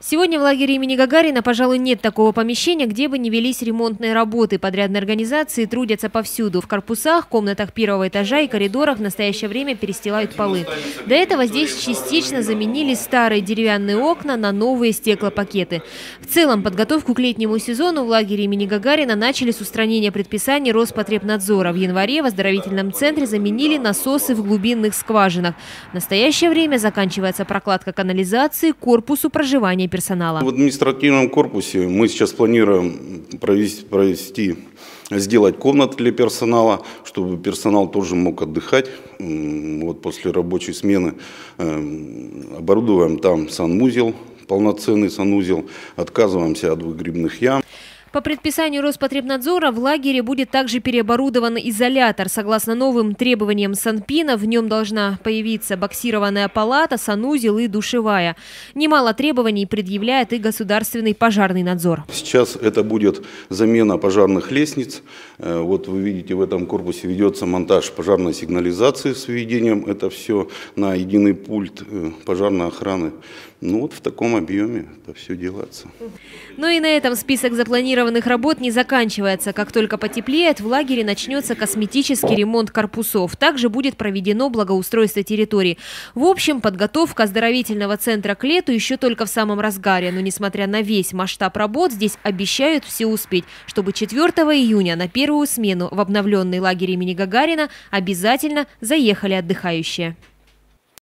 Сегодня в лагере имени Гагарина, пожалуй, нет такого помещения, где бы не велись ремонтные работы. Подрядные организации трудятся повсюду. В корпусах, комнатах первого этажа и коридорах в настоящее время перестилают полы. До этого здесь частично заменили старые деревянные окна на новые стеклопакеты. В целом, подготовку к летнему сезону в лагере имени Гагарина начали с устранения предписаний Роспотребнадзора. В январе в оздоровительном центре заменили насосы в глубинных скважинах. В настоящее время заканчивается прокладка канализации к корпусу проживания персонала. В административном корпусе мы сейчас планируем сделать комнаты для персонала, чтобы персонал тоже мог отдыхать. Вот после рабочей смены оборудуем там санузел, полноценный санузел, отказываемся от выгребных ям. По предписанию Роспотребнадзора в лагере будет также переоборудован изолятор. Согласно новым требованиям Санпина, в нем должна появиться боксированная палата, санузел и душевая. Немало требований предъявляет и государственный пожарный надзор. Сейчас это будет замена пожарных лестниц. Вот вы видите, в этом корпусе ведется монтаж пожарной сигнализации с введением. Это все на единый пульт пожарной охраны. Ну вот в таком объеме это все делается. Ну и на этом список запланированных работ не заканчивается. Как только потеплеет, в лагере начнется косметический ремонт корпусов. Также будет проведено благоустройство территории. В общем, подготовка оздоровительного центра к лету еще только в самом разгаре. Но несмотря на весь масштаб работ, здесь обещают все успеть, чтобы 4 июня на первую смену в обновленный лагерь имени Гагарина обязательно заехали отдыхающие.